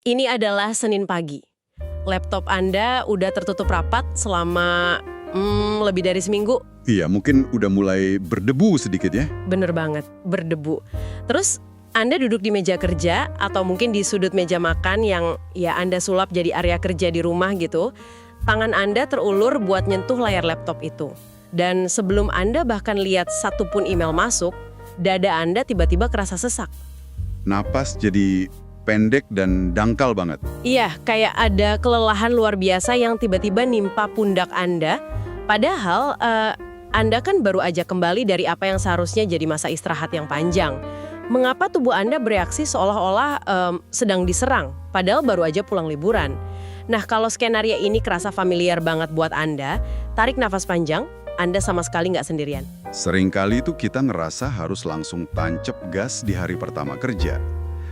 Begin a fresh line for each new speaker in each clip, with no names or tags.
Ini adalah Senin pagi. Laptop Anda udah tertutup rapat selama lebih dari seminggu.
Iya, mungkin udah mulai berdebu sedikit ya.
Bener banget, berdebu. Terus Anda duduk di meja kerja atau mungkin di sudut meja makan yang ya Anda sulap jadi area kerja di rumah gitu. Tangan Anda terulur buat nyentuh layar laptop itu. Dan sebelum Anda bahkan lihat satupun email masuk, dada Anda tiba-tiba kerasa sesak.
Napas jadi pendek dan dangkal banget.
Iya, kayak ada kelelahan luar biasa yang tiba-tiba nimpa pundak Anda. Padahal Anda kan baru aja kembali dari apa yang seharusnya jadi masa istirahat yang panjang. Mengapa tubuh Anda bereaksi seolah-olah sedang diserang, padahal baru aja pulang liburan? Nah, kalau skenario ini kerasa familiar banget buat Anda, tarik nafas panjang, Anda sama sekali nggak sendirian.
Seringkali itu kita ngerasa harus langsung tancep gas di hari pertama kerja.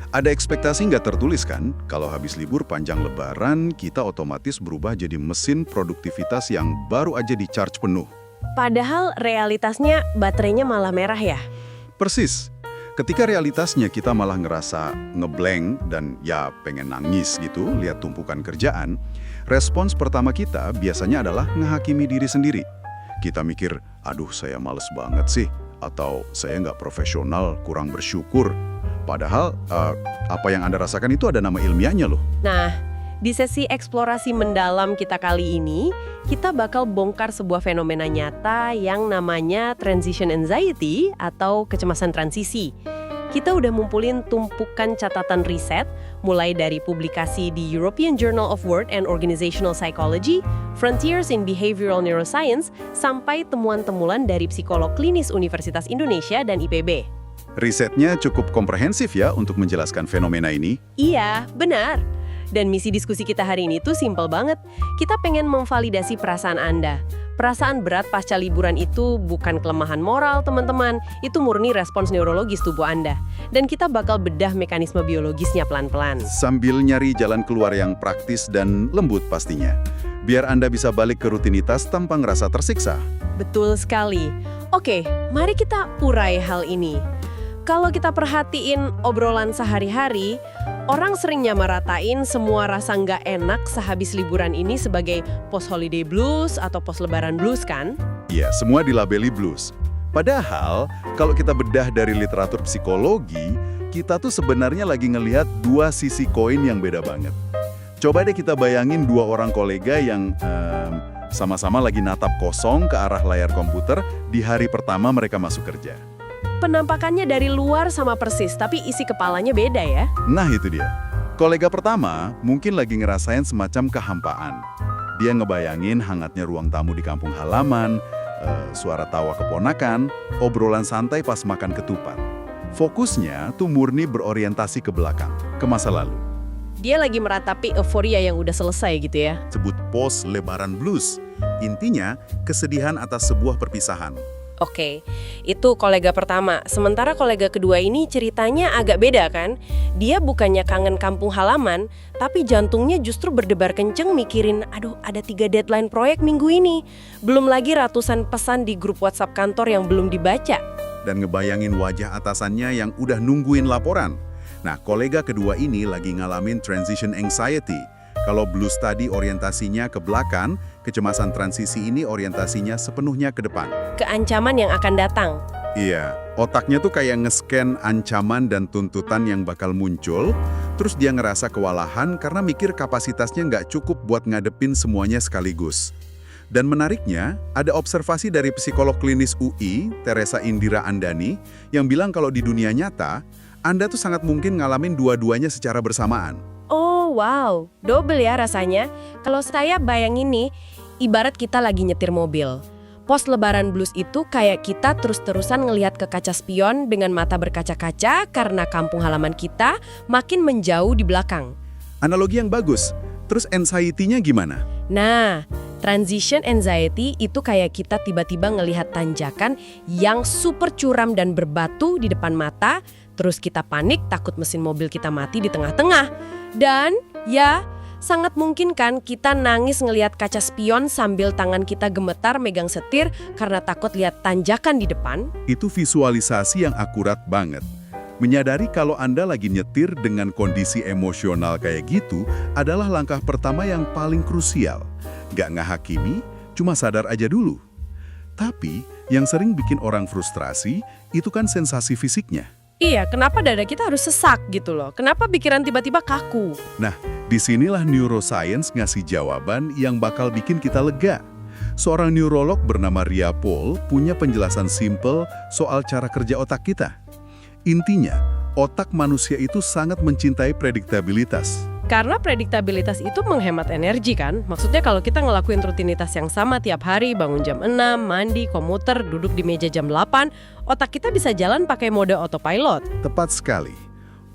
Ada ekspektasi nggak tertulis kan, kalau habis libur panjang lebaran, kita otomatis berubah jadi mesin produktivitas yang baru aja di-charge penuh.
Padahal realitasnya baterainya malah merah ya.
Persis. Ketika realitasnya kita malah ngerasa ngeblank dan ya pengen nangis gitu, lihat tumpukan kerjaan, respons pertama kita biasanya adalah ngehakimi diri sendiri. Kita mikir, aduh saya males banget sih, atau saya nggak profesional, kurang bersyukur. Padahal apa yang Anda rasakan itu ada nama ilmiahnya loh.
Nah, di sesi eksplorasi mendalam kita kali ini, kita bakal bongkar sebuah fenomena nyata yang namanya transition anxiety atau kecemasan transisi. Kita udah ngumpulin tumpukan catatan riset, mulai dari publikasi di European Journal of Work and Organizational Psychology, Frontiers in Behavioral Neuroscience, sampai temuan-temuan dari psikolog klinis Universitas Indonesia dan IPB.
Risetnya cukup komprehensif ya untuk menjelaskan fenomena ini.
Iya, benar. Dan misi diskusi kita hari ini tuh simpel banget. Kita pengen memvalidasi perasaan Anda. Perasaan berat pasca liburan itu bukan kelemahan moral, teman-teman. Itu murni respons neurologis tubuh Anda. Dan kita bakal bedah mekanisme biologisnya pelan-pelan.
Sambil nyari jalan keluar yang praktis dan lembut pastinya. Biar Anda bisa balik ke rutinitas tanpa ngerasa tersiksa.
Betul sekali. Oke, mari kita urai hal ini. Kalau kita perhatiin obrolan sehari-hari, orang sering nyamaratain semua rasa nggak enak sehabis liburan ini sebagai post-holiday blues atau post-lebaran blues kan?
Iya, semua dilabeli blues. Padahal, kalau kita bedah dari literatur psikologi, kita tuh sebenarnya lagi ngelihat dua sisi koin yang beda banget. Coba deh kita bayangin dua orang kolega yang sama-sama lagi natap kosong ke arah layar komputer di hari pertama mereka masuk kerja.
Penampakannya dari luar sama persis, tapi isi kepalanya beda ya.
Nah itu dia. Kolega pertama mungkin lagi ngerasain semacam kehampaan. Dia ngebayangin hangatnya ruang tamu di kampung halaman, suara tawa keponakan, obrolan santai pas makan ketupat. Fokusnya tuh murni berorientasi ke belakang, ke masa lalu.
Dia lagi meratapi euforia yang udah selesai gitu ya.
Sebut post lebaran blues. Intinya, kesedihan atas sebuah perpisahan.
Oke, itu kolega pertama. Sementara kolega kedua ini ceritanya agak beda kan? Dia bukannya kangen kampung halaman, tapi jantungnya justru berdebar kenceng mikirin, aduh ada 3 deadline proyek minggu ini. Belum lagi ratusan pesan di grup WhatsApp kantor yang belum dibaca.
Dan ngebayangin wajah atasannya yang udah nungguin laporan. Nah, kolega kedua ini lagi ngalamin transition anxiety. Kalau blues tadi orientasinya ke belakang, kecemasan transisi ini orientasinya sepenuhnya ke depan.
Keancaman yang akan datang.
Iya, otaknya tuh kayak nge-scan ancaman dan tuntutan yang bakal muncul, terus dia ngerasa kewalahan karena mikir kapasitasnya nggak cukup buat ngadepin semuanya sekaligus. Dan menariknya, ada observasi dari psikolog klinis UI, Teresa Indira Andani, yang bilang kalau di dunia nyata, Anda tuh sangat mungkin ngalamin dua-duanya secara bersamaan.
Oh wow, double ya rasanya. Kalau saya bayangin nih, ibarat kita lagi nyetir mobil. Pos lebaran blues itu kayak kita terus-terusan ngelihat ke kaca spion dengan mata berkaca-kaca karena kampung halaman kita makin menjauh di belakang.
Analogi yang bagus. Terus anxiety-nya gimana?
Nah, transition anxiety itu kayak kita tiba-tiba ngelihat tanjakan yang super curam dan berbatu di depan mata, terus kita panik takut mesin mobil kita mati di tengah-tengah. Dan ya, sangat mungkin kan kita nangis ngelihat kaca spion sambil tangan kita gemetar megang setir karena takut lihat tanjakan di depan.
Itu visualisasi yang akurat banget. Menyadari kalau Anda lagi nyetir dengan kondisi emosional kayak gitu adalah langkah pertama yang paling krusial. Nggak ngehakimi, cuma sadar aja dulu. Tapi, yang sering bikin orang frustrasi, itu kan sensasi fisiknya.
Iya, kenapa dada kita harus sesak gitu loh? Kenapa pikiran tiba-tiba kaku?
Nah, disinilah neuroscience ngasih jawaban yang bakal bikin kita lega. Seorang neurolog bernama Ria Paul punya penjelasan simpel soal cara kerja otak kita. Intinya, otak manusia itu sangat mencintai prediktabilitas.
Karena prediktabilitas itu menghemat energi kan? Maksudnya kalau kita ngelakuin rutinitas yang sama tiap hari, bangun jam 6, mandi, komuter, duduk di meja jam 8, otak kita bisa jalan pakai mode autopilot.
Tepat sekali.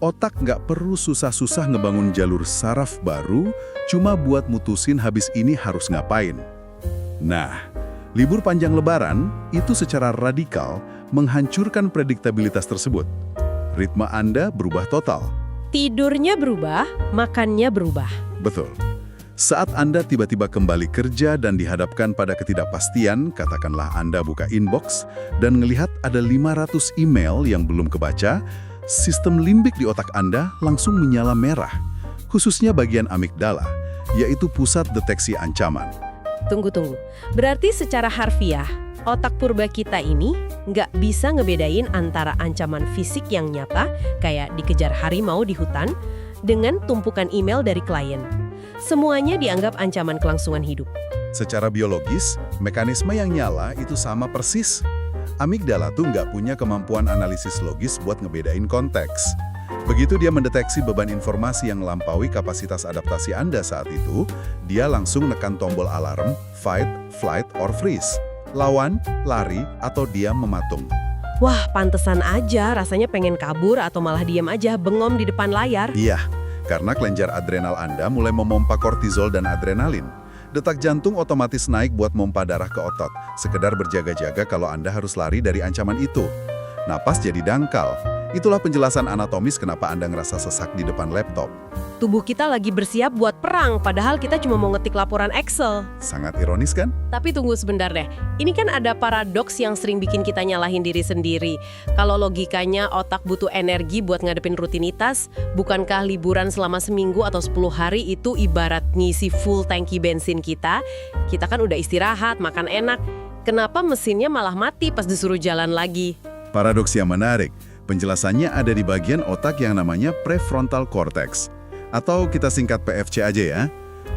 Otak nggak perlu susah-susah ngebangun jalur saraf baru cuma buat mutusin habis ini harus ngapain. Nah, libur panjang Lebaran itu secara radikal menghancurkan prediktabilitas tersebut. Ritme Anda berubah total.
Tidurnya berubah, makannya berubah.
Betul. Saat Anda tiba-tiba kembali kerja dan dihadapkan pada ketidakpastian, katakanlah Anda buka inbox dan ngelihat ada 500 email yang belum kebaca, sistem limbik di otak Anda langsung menyala merah, khususnya bagian amigdala, yaitu pusat deteksi ancaman.
Tunggu. Berarti secara harfiah, otak purba kita ini nggak bisa ngebedain antara ancaman fisik yang nyata, kayak dikejar harimau di hutan, dengan tumpukan email dari klien. Semuanya dianggap ancaman kelangsungan hidup.
Secara biologis, mekanisme yang nyala itu sama persis. Amigdala tuh nggak punya kemampuan analisis logis buat ngebedain konteks. Begitu dia mendeteksi beban informasi yang melampaui kapasitas adaptasi Anda saat itu, dia langsung nekan tombol alarm, fight, flight, or freeze. Lawan, lari, atau diam mematung.
Wah, pantesan aja rasanya pengen kabur atau malah diam aja bengong di depan layar.
Iya, karena kelenjar adrenal Anda mulai memompa kortisol dan adrenalin. Detak jantung otomatis naik buat mompa darah ke otot, sekedar berjaga-jaga kalau Anda harus lari dari ancaman itu. Napas jadi dangkal. Itulah penjelasan anatomis kenapa Anda ngerasa sesak di depan laptop.
Tubuh kita lagi bersiap buat perang, padahal kita cuma mau ngetik laporan Excel.
Sangat ironis kan?
Tapi tunggu sebentar deh, ini kan ada paradoks yang sering bikin kita nyalahin diri sendiri. Kalau logikanya otak butuh energi buat ngadepin rutinitas, bukankah liburan selama seminggu atau 10 hari itu ibarat ngisi full tangki bensin kita? Kita kan udah istirahat, makan enak. Kenapa mesinnya malah mati pas disuruh jalan lagi?
Paradoks yang menarik. Penjelasannya ada di bagian otak yang namanya prefrontal cortex. Atau kita singkat PFC aja ya.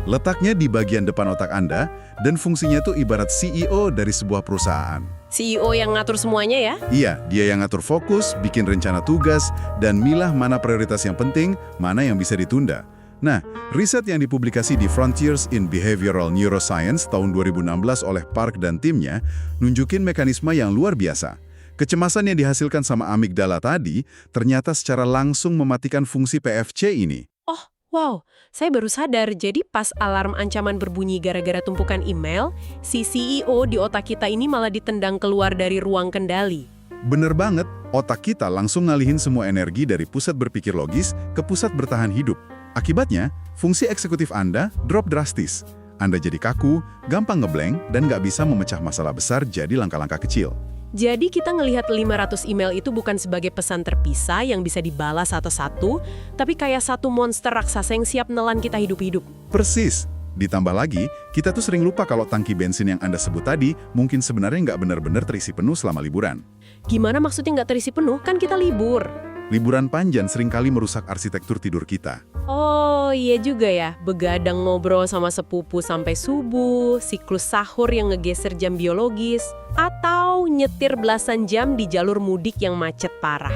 Letaknya di bagian depan otak Anda dan fungsinya tuh ibarat CEO dari sebuah perusahaan.
CEO yang ngatur semuanya ya?
Iya, dia yang ngatur fokus, bikin rencana tugas, dan milah mana prioritas yang penting, mana yang bisa ditunda. Nah, riset yang dipublikasi di Frontiers in Behavioral Neuroscience tahun 2016 oleh Park dan timnya nunjukin mekanisme yang luar biasa. Kecemasan yang dihasilkan sama amigdala tadi ternyata secara langsung mematikan fungsi PFC ini.
Oh, wow. Saya baru sadar, jadi pas alarm ancaman berbunyi gara-gara tumpukan email, si CEO di otak kita ini malah ditendang keluar dari ruang kendali.
Bener banget, otak kita langsung ngalihin semua energi dari pusat berpikir logis ke pusat bertahan hidup. Akibatnya, fungsi eksekutif Anda drop drastis. Anda jadi kaku, gampang ngeblank, dan nggak bisa memecah masalah besar jadi langkah-langkah kecil.
Jadi kita ngelihat 500 email itu bukan sebagai pesan terpisah yang bisa dibalas satu-satu, tapi kayak satu monster raksasa yang siap nelan kita hidup-hidup.
Persis. Ditambah lagi, kita tuh sering lupa kalau tangki bensin yang Anda sebut tadi mungkin sebenarnya nggak benar-benar terisi penuh selama liburan.
Gimana maksudnya nggak terisi penuh? Kan kita libur.
Liburan panjang seringkali merusak arsitektur tidur kita.
Oh iya juga ya, begadang ngobrol sama sepupu sampai subuh, siklus sahur yang ngegeser jam biologis, atau nyetir belasan jam di jalur mudik yang macet parah.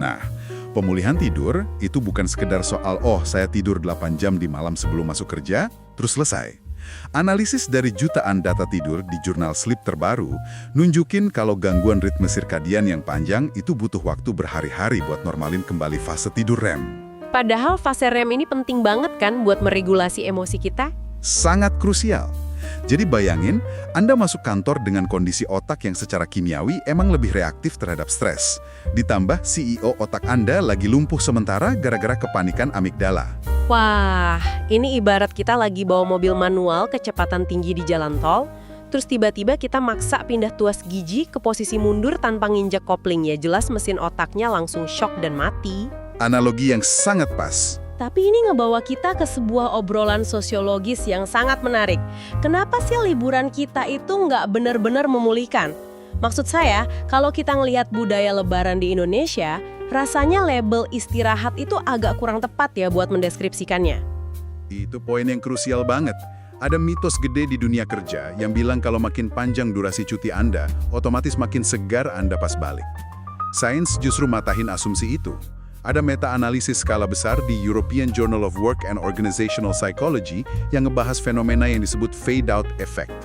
Nah, pemulihan tidur itu bukan sekedar soal, oh saya tidur 8 jam di malam sebelum masuk kerja, terus selesai. Analisis dari jutaan data tidur di jurnal Sleep terbaru nunjukin kalau gangguan ritme sirkadian yang panjang itu butuh waktu berhari-hari buat normalin kembali fase tidur REM.
Padahal fase REM ini penting banget kan buat meregulasi emosi kita?
Sangat krusial. Jadi bayangin, Anda masuk kantor dengan kondisi otak yang secara kimiawi emang lebih reaktif terhadap stres. Ditambah CEO otak Anda lagi lumpuh sementara gara-gara kepanikan amigdala.
Wah, ini ibarat kita lagi bawa mobil manual kecepatan tinggi di jalan tol, terus tiba-tiba kita maksa pindah tuas gigi ke posisi mundur tanpa nginjek kopling, ya jelas mesin otaknya langsung shock dan mati.
Analogi yang sangat pas.
Tapi ini ngebawa kita ke sebuah obrolan sosiologis yang sangat menarik. Kenapa sih liburan kita itu nggak benar-benar memulihkan? Maksud saya, kalau kita ngelihat budaya lebaran di Indonesia, rasanya label istirahat itu agak kurang tepat ya buat mendeskripsikannya.
Itu poin yang krusial banget. Ada mitos gede di dunia kerja yang bilang kalau makin panjang durasi cuti Anda, otomatis makin segar Anda pas balik. Sains justru matahin asumsi itu. Ada meta-analisis skala besar di European Journal of Work and Organizational Psychology yang ngebahas fenomena yang disebut fade-out effect.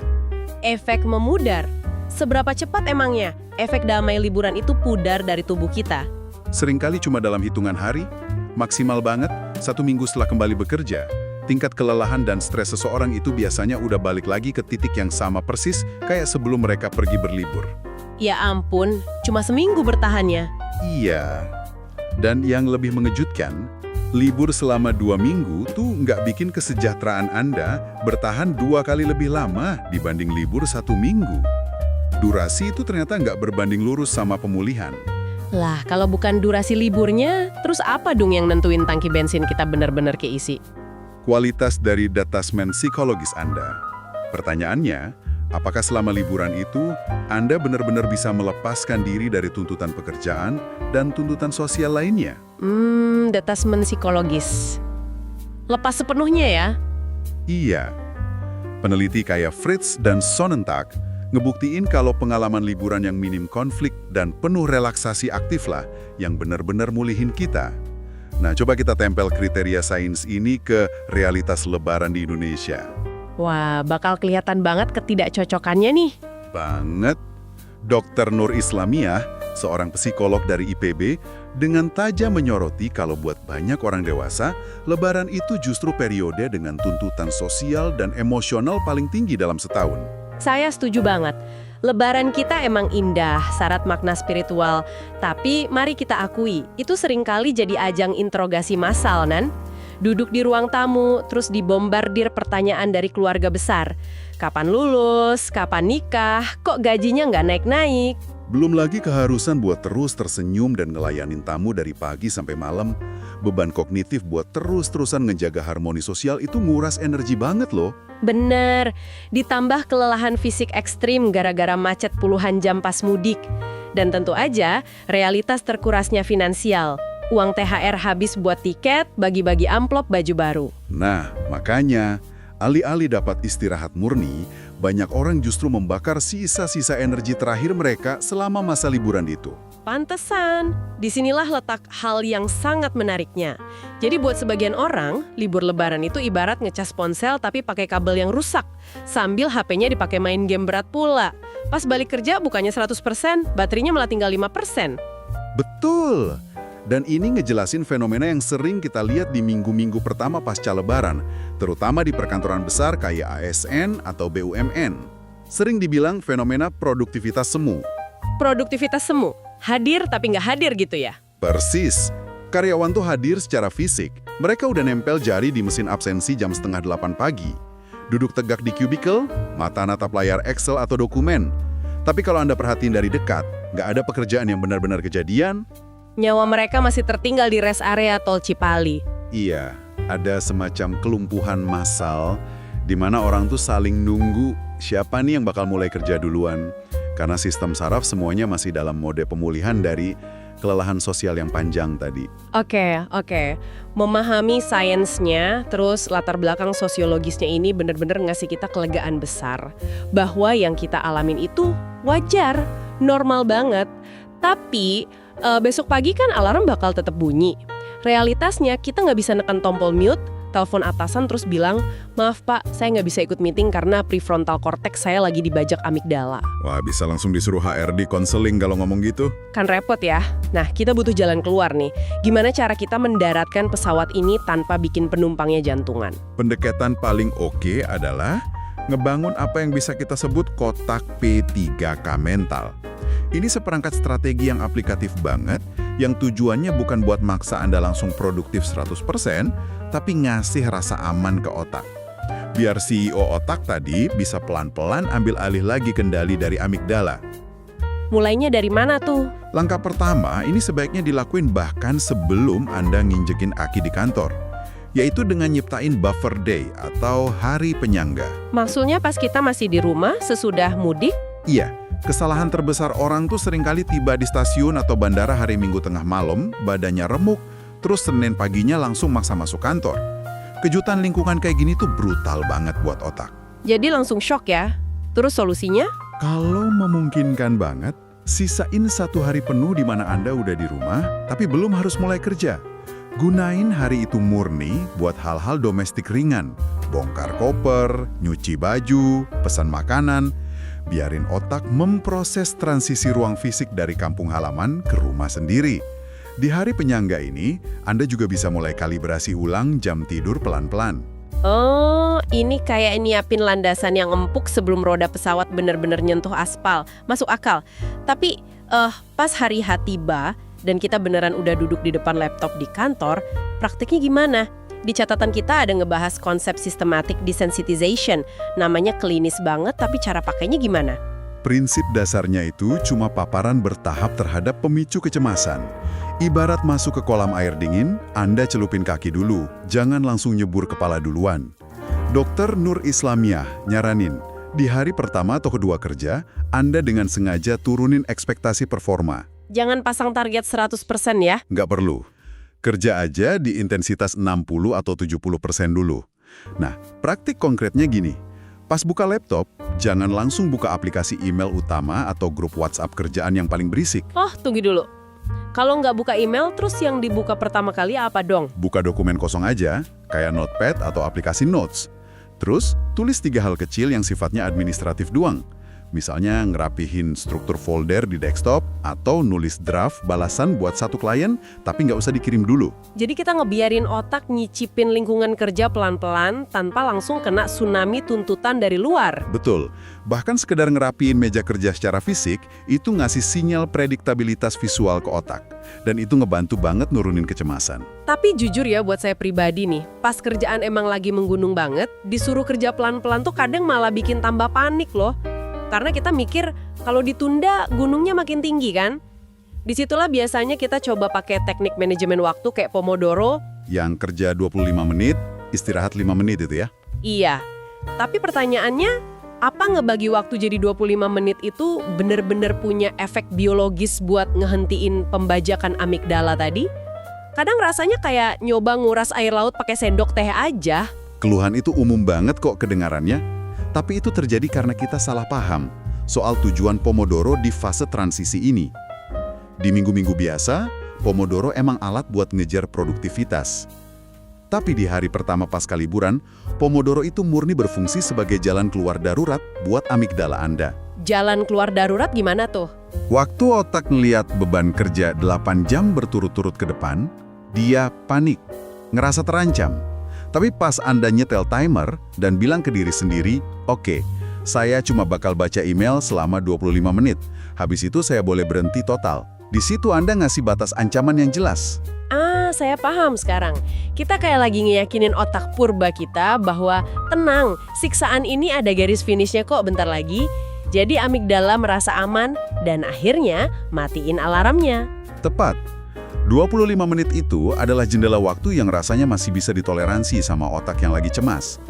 Efek memudar. Seberapa cepat emangnya efek damai liburan itu pudar dari tubuh kita?
Seringkali cuma dalam hitungan hari, maksimal banget 1 minggu setelah kembali bekerja. Tingkat kelelahan dan stres seseorang itu biasanya udah balik lagi ke titik yang sama persis kayak sebelum mereka pergi berlibur.
Ya ampun, cuma seminggu bertahannya.
Iya. Dan yang lebih mengejutkan, libur selama 2 minggu tuh nggak bikin kesejahteraan Anda bertahan 2 kali lebih lama dibanding libur 1 minggu. Durasi itu ternyata nggak berbanding lurus sama pemulihan.
Lah, kalau bukan durasi liburnya, terus apa dong yang nentuin tangki bensin kita benar-benar keisi?
Kualitas dari datasmen psikologis Anda. Pertanyaannya, apakah selama liburan itu Anda benar-benar bisa melepaskan diri dari tuntutan pekerjaan dan tuntutan sosial lainnya?
Datasmen psikologis. Lepas sepenuhnya ya?
Iya. Peneliti kayak Fritz dan Sonnentag ngebuktiin kalau pengalaman liburan yang minim konflik dan penuh relaksasi aktif lah yang benar-benar mulihin kita. Nah, coba kita tempel kriteria sains ini ke realitas lebaran di Indonesia.
Wah, bakal kelihatan banget ketidakcocokannya nih.
Banget. Dr. Nur Islamiyah, seorang psikolog dari IPB, dengan tajam menyoroti kalau buat banyak orang dewasa, lebaran itu justru periode dengan tuntutan sosial dan emosional paling tinggi dalam setahun.
Saya setuju banget. Lebaran kita emang indah, syarat makna spiritual. Tapi mari kita akui, itu seringkali jadi ajang interogasi massal, Nan. Duduk di ruang tamu, terus dibombardir pertanyaan dari keluarga besar. Kapan lulus? Kapan nikah? Kok gajinya nggak naik-naik?
Belum lagi keharusan buat terus tersenyum dan ngelayanin tamu dari pagi sampai malam. Beban kognitif buat terus-terusan ngejaga harmoni sosial itu nguras energi banget loh.
Bener, ditambah kelelahan fisik ekstrim gara-gara macet puluhan jam pas mudik. Dan tentu aja, realitas terkurasnya finansial. Uang THR habis buat tiket, bagi-bagi amplop baju baru.
Nah, makanya, alih-alih dapat istirahat murni, banyak orang justru membakar sisa-sisa energi terakhir mereka selama masa liburan itu.
Pantesan, disinilah letak hal yang sangat menariknya. Jadi buat sebagian orang, libur lebaran itu ibarat ngecas ponsel tapi pakai kabel yang rusak, sambil HP-nya dipakai main game berat pula. Pas balik kerja bukannya 100%, baterainya malah tinggal 5%.
Betul! Dan ini ngejelasin fenomena yang sering kita lihat di minggu-minggu pertama pasca lebaran, terutama di perkantoran besar kayak ASN atau BUMN. Sering dibilang fenomena produktivitas semu.
Produktivitas semu? Hadir tapi nggak hadir gitu ya?
Persis. Karyawan tuh hadir secara fisik. Mereka udah nempel jari di mesin absensi jam 7:30 pagi. Duduk tegak di cubicle, mata natap layar Excel atau dokumen. Tapi kalau Anda perhatiin dari dekat, nggak ada pekerjaan yang benar-benar kejadian.
Nyawa mereka masih tertinggal di rest area tol Cipali.
Iya, ada semacam kelumpuhan massal di mana orang tuh saling nunggu siapa nih yang bakal mulai kerja duluan. Karena sistem saraf semuanya masih dalam mode pemulihan dari kelelahan sosial yang panjang tadi.
Oke. Memahami sainsnya, terus latar belakang sosiologisnya ini benar-benar ngasih kita kelegaan besar. Bahwa yang kita alamin itu wajar, normal banget. Tapi besok pagi kan alarm bakal tetap bunyi. Realitasnya kita nggak bisa neken tombol mute, telepon atasan terus bilang, maaf Pak, saya nggak bisa ikut meeting karena prefrontal cortex saya lagi dibajak amigdala.
Wah, bisa langsung disuruh HRD konseling kalau ngomong gitu.
Kan repot ya. Nah, kita butuh jalan keluar nih. Gimana cara kita mendaratkan pesawat ini tanpa bikin penumpangnya jantungan?
Pendekatan paling oke adalah ngebangun apa yang bisa kita sebut kotak P3K mental. Ini seperangkat strategi yang aplikatif banget, yang tujuannya bukan buat maksa Anda langsung produktif 100%, tapi ngasih rasa aman ke otak. biar CEO otak tadi bisa pelan-pelan ambil alih lagi kendali dari amigdala.
Mulainya dari mana tuh?
Langkah pertama ini sebaiknya dilakuin bahkan sebelum Anda nginjekin kaki di kantor, yaitu dengan nyiptain buffer day atau hari penyangga.
Maksudnya pas kita masih di rumah sesudah mudik?
Iya, kesalahan terbesar orang tuh seringkali tiba di stasiun atau bandara hari Minggu tengah malam, badannya remuk, terus Senin paginya langsung maksa masuk kantor. Kejutan lingkungan kayak gini tuh brutal banget buat otak.
Jadi langsung shock ya? Terus solusinya?
Kalau memungkinkan banget, sisain 1 hari penuh di mana Anda udah di rumah, tapi belum harus mulai kerja. Gunain hari itu murni buat hal-hal domestik ringan. Bongkar koper, nyuci baju, pesan makanan. Biarin otak memproses transisi ruang fisik dari kampung halaman ke rumah sendiri. Di hari penyangga ini, Anda juga bisa mulai kalibrasi ulang jam tidur pelan-pelan.
Oh, ini kayak nyiapin landasan yang empuk sebelum roda pesawat bener-bener nyentuh aspal. Masuk akal. Tapi, pas hari H tiba dan kita beneran udah duduk di depan laptop di kantor, praktiknya gimana? Di catatan kita ada ngebahas konsep systematic desensitization. Namanya klinis banget, tapi cara pakainya gimana?
Prinsip dasarnya itu cuma paparan bertahap terhadap pemicu kecemasan. Ibarat masuk ke kolam air dingin, Anda celupin kaki dulu, jangan langsung nyebur kepala duluan. Dokter Nur Islamiah nyaranin, di hari pertama atau kedua kerja, Anda dengan sengaja turunin ekspektasi performa.
Jangan pasang target 100% ya?
Nggak perlu. Kerja aja di intensitas 60 atau 70% dulu. Nah, praktik konkretnya gini. Pas buka laptop, jangan langsung buka aplikasi email utama atau grup WhatsApp kerjaan yang paling berisik.
Oh, tunggu dulu. Kalau nggak buka email, terus yang dibuka pertama kali apa dong?
Buka dokumen kosong aja, kayak Notepad atau aplikasi Notes. Terus, tulis 3 hal kecil yang sifatnya administratif doang. Misalnya ngerapihin struktur folder di desktop atau nulis draft balasan buat satu klien, tapi nggak usah dikirim dulu.
Jadi kita ngebiarin otak nyicipin lingkungan kerja pelan-pelan tanpa langsung kena tsunami tuntutan dari luar.
Betul. Bahkan sekedar ngerapiin meja kerja secara fisik, itu ngasih sinyal prediktabilitas visual ke otak. Dan itu ngebantu banget nurunin kecemasan.
Tapi jujur ya buat saya pribadi nih, pas kerjaan emang lagi menggunung banget, disuruh kerja pelan-pelan tuh kadang malah bikin tambah panik loh. Karena kita mikir kalau ditunda gunungnya makin tinggi kan? Disitulah biasanya kita coba pakai teknik manajemen waktu kayak Pomodoro.
Yang kerja 25 menit, istirahat 5 menit itu ya?
Iya, tapi pertanyaannya, apa ngebagi waktu jadi 25 menit itu bener-bener punya efek biologis buat ngehentiin pembajakan amigdala tadi? Kadang rasanya kayak nyoba nguras air laut pakai sendok teh aja.
Keluhan itu umum banget kok kedengarannya. Tapi itu terjadi karena kita salah paham soal tujuan Pomodoro di fase transisi ini. Di minggu-minggu biasa, Pomodoro emang alat buat ngejar produktivitas. Tapi di hari pertama pasca liburan, Pomodoro itu murni berfungsi sebagai jalan keluar darurat buat amigdala Anda.
Jalan keluar darurat gimana tuh?
Waktu otak ngeliat beban kerja 8 jam berturut-turut ke depan, dia panik, ngerasa terancam. Tapi pas Anda nyetel timer dan bilang ke diri sendiri, oke, saya cuma bakal baca email selama 25 menit. Habis itu saya boleh berhenti total. Di situ Anda ngasih batas ancaman yang jelas.
Ah, saya paham sekarang. Kita kayak lagi ngeyakinin otak purba kita bahwa tenang, siksaan ini ada garis finishnya kok bentar lagi. Jadi amigdala merasa aman dan akhirnya matiin alarmnya.
Tepat. 25 menit itu adalah jendela waktu yang rasanya masih bisa ditoleransi sama otak yang lagi cemas.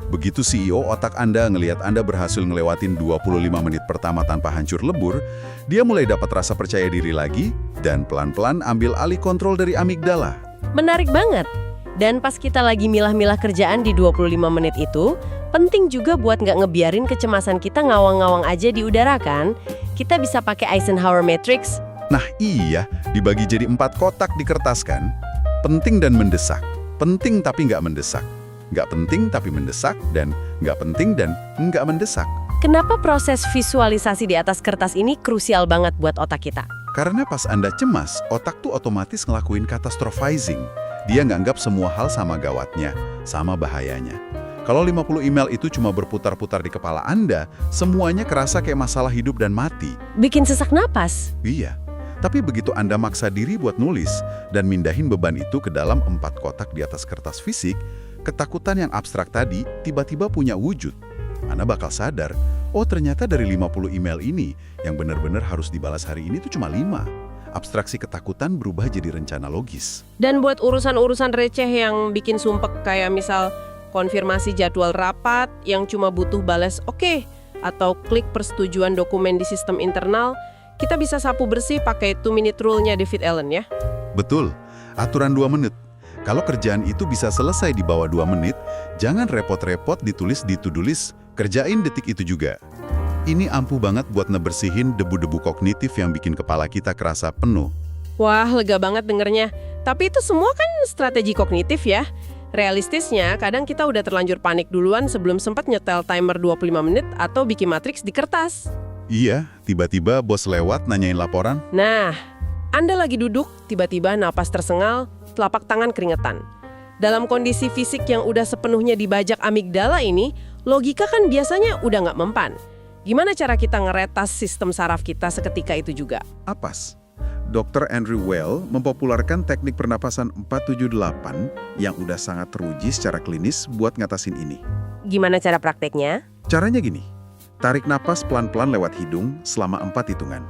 Begitu CEO otak Anda ngelihat Anda berhasil ngelewatin 25 menit pertama tanpa hancur lebur, dia mulai dapat rasa percaya diri lagi dan pelan-pelan ambil alih kontrol dari amigdala.
Menarik banget. Dan pas kita lagi milah-milah kerjaan di 25 menit itu, penting juga buat nggak ngebiarin kecemasan kita ngawang-ngawang aja di udara kan? Kita bisa pakai Eisenhower Matrix.
Nah iya, dibagi jadi 4 kotak di kertas kan? Penting dan mendesak. Penting tapi nggak mendesak. Nggak penting tapi mendesak, dan nggak penting dan nggak mendesak.
Kenapa proses visualisasi di atas kertas ini krusial banget buat otak kita?
Karena pas Anda cemas, otak tuh otomatis ngelakuin catastrophizing. Dia nganggap semua hal sama gawatnya, sama bahayanya. Kalau 50 email itu cuma berputar-putar di kepala Anda, semuanya kerasa kayak masalah hidup dan mati.
Bikin sesak napas.
Iya. Tapi begitu Anda maksa diri buat nulis dan mindahin beban itu ke dalam 4 kotak di atas kertas fisik, ketakutan yang abstrak tadi tiba-tiba punya wujud. Anda bakal sadar, oh ternyata dari 50 email ini, yang benar-benar harus dibalas hari ini tuh cuma 5. Abstraksi ketakutan berubah jadi rencana logis.
Dan buat urusan-urusan receh yang bikin sumpek kayak misal konfirmasi jadwal rapat yang cuma butuh balas oke, atau klik persetujuan dokumen di sistem internal, kita bisa sapu bersih pakai 2-minute rule-nya David Allen ya.
Betul, aturan 2 menit. Kalau kerjaan itu bisa selesai di bawah 2 menit, jangan repot-repot ditulis di to-do list, kerjain detik itu juga. Ini ampuh banget buat ngebersihin debu-debu kognitif yang bikin kepala kita kerasa penuh.
Wah, lega banget dengernya. Tapi itu semua kan strategi kognitif ya. Realistisnya, kadang kita udah terlanjur panik duluan sebelum sempat nyetel timer 25 menit atau bikin matriks di kertas.
Iya, tiba-tiba bos lewat nanyain laporan.
Nah, Anda lagi duduk, tiba-tiba napas tersengal, telapak tangan keringetan. Dalam kondisi fisik yang udah sepenuhnya dibajak amigdala ini, logika kan biasanya udah nggak mempan. Gimana cara kita ngeretas sistem saraf kita seketika itu juga?
Apas. Dr. Andrew Weil mempopulerkan teknik pernapasan 478 yang udah sangat teruji secara klinis buat ngatasin ini.
Gimana cara prakteknya?
Caranya gini, tarik napas pelan-pelan lewat hidung selama 4 hitungan.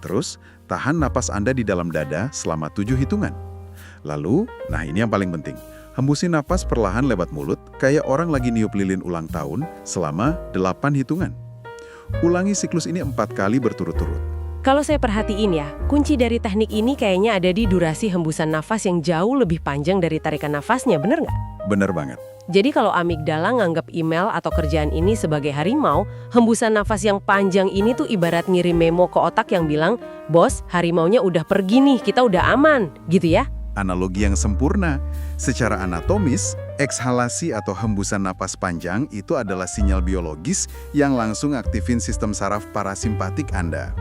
Terus, tahan napas Anda di dalam dada selama 7 hitungan. Lalu, nah ini yang paling penting, hembusin napas perlahan lewat mulut kayak orang lagi niup lilin ulang tahun selama 8 hitungan. Ulangi siklus ini 4 kali berturut-turut.
Kalau saya perhatiin ya, kunci dari teknik ini kayaknya ada di durasi hembusan nafas yang jauh lebih panjang dari tarikan nafasnya, bener nggak?
Bener banget.
Jadi kalau amigdala nganggap email atau kerjaan ini sebagai harimau, hembusan nafas yang panjang ini tuh ibarat ngirim memo ke otak yang bilang, bos, harimaunya udah pergi nih, kita udah aman, gitu ya?
Analogi yang sempurna. Secara anatomis, ekshalasi atau hembusan napas panjang itu adalah sinyal biologis yang langsung aktifin sistem saraf parasimpatik Anda.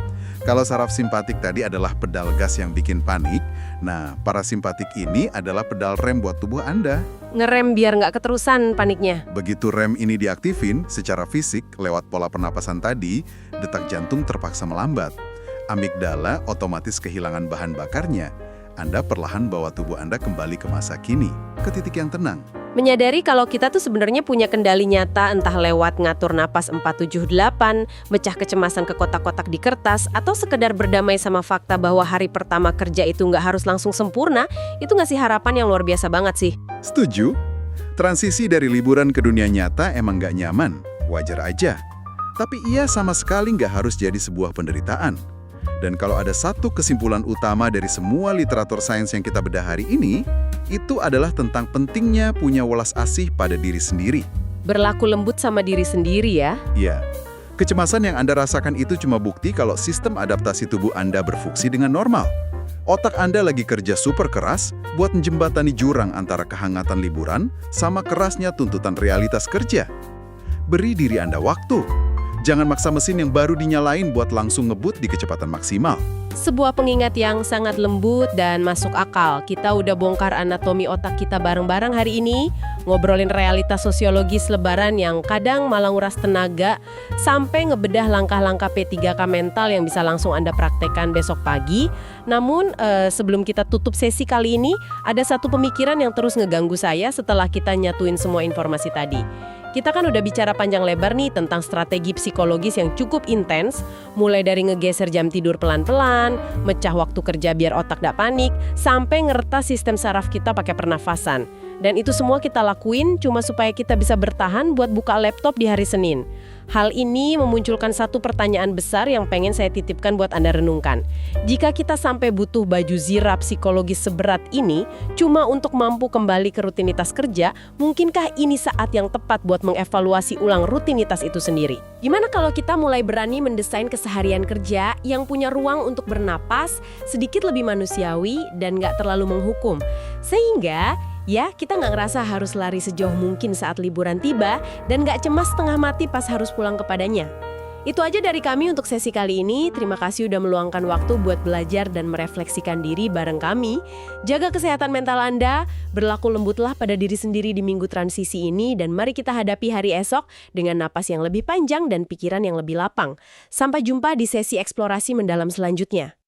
Kalau saraf simpatik tadi adalah pedal gas yang bikin panik, nah parasimpatik ini adalah pedal rem buat tubuh Anda.
Ngerem biar nggak keterusan paniknya.
Begitu rem ini diaktifin secara fisik lewat pola pernapasan tadi, detak jantung terpaksa melambat. Amigdala otomatis kehilangan bahan bakarnya. Anda perlahan bawa tubuh Anda kembali ke masa kini, ke titik yang tenang.
Menyadari kalau kita tuh sebenarnya punya kendali nyata entah lewat ngatur napas 478, mecah kecemasan ke kotak-kotak di kertas, atau sekedar berdamai sama fakta bahwa hari pertama kerja itu nggak harus langsung sempurna, itu ngasih harapan yang luar biasa banget sih.
Setuju? Transisi dari liburan ke dunia nyata emang nggak nyaman, wajar aja. Tapi ia sama sekali nggak harus jadi sebuah penderitaan. Dan kalau ada satu kesimpulan utama dari semua literatur sains yang kita bedah hari ini, itu adalah tentang pentingnya punya welas asih pada diri sendiri.
Berlaku lembut sama diri sendiri ya.
Ya, kecemasan yang Anda rasakan itu cuma bukti kalau sistem adaptasi tubuh Anda berfungsi dengan normal. Otak Anda lagi kerja super keras buat menjembatani jurang antara kehangatan liburan sama kerasnya tuntutan realitas kerja. Beri diri Anda waktu. Jangan maksa mesin yang baru dinyalain buat langsung ngebut di kecepatan maksimal.
Sebuah pengingat yang sangat lembut dan masuk akal. Kita udah bongkar anatomi otak kita bareng-bareng hari ini, ngobrolin realitas sosiologis lebaran yang kadang malah nguras tenaga, sampai ngebedah langkah-langkah P3K mental yang bisa langsung Anda praktekkan besok pagi. Namun, sebelum kita tutup sesi kali ini, ada satu pemikiran yang terus ngeganggu saya setelah kita nyatuin semua informasi tadi. Kita kan udah bicara panjang lebar nih tentang strategi psikologis yang cukup intens, mulai dari ngegeser jam tidur pelan-pelan, mecah waktu kerja biar otak gak panik, sampai ngeretas sistem saraf kita pakai pernafasan. Dan itu semua kita lakuin cuma supaya kita bisa bertahan buat buka laptop di hari Senin. Hal ini memunculkan satu pertanyaan besar yang pengen saya titipkan buat Anda renungkan. Jika kita sampai butuh baju zirap psikologis seberat ini cuma untuk mampu kembali ke rutinitas kerja, mungkinkah ini saat yang tepat buat mengevaluasi ulang rutinitas itu sendiri? Gimana kalau kita mulai berani mendesain keseharian kerja yang punya ruang untuk bernapas, sedikit lebih manusiawi dan nggak terlalu menghukum? Sehingga ya, kita nggak ngerasa harus lari sejauh mungkin saat liburan tiba dan nggak cemas setengah mati pas harus pulang kepadanya. Itu aja dari kami untuk sesi kali ini. Terima kasih udah meluangkan waktu buat belajar dan merefleksikan diri bareng kami. Jaga kesehatan mental Anda, berlaku lembutlah pada diri sendiri di minggu transisi ini, dan mari kita hadapi hari esok dengan napas yang lebih panjang dan pikiran yang lebih lapang. Sampai jumpa di sesi eksplorasi mendalam selanjutnya.